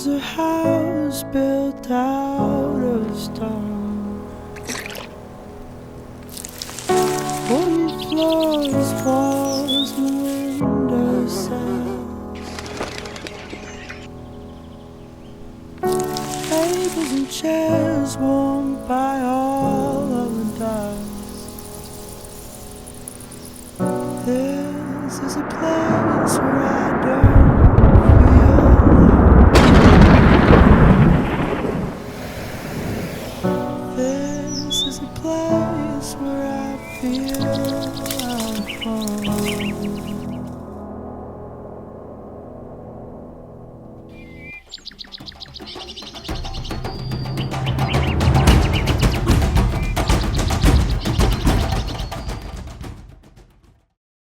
is a house built out of stone. 40 floors, walls, and window cells. Tables and chairs warmed by all of the dust. This is a place where I don't feel alone. This is a place where I feel at home.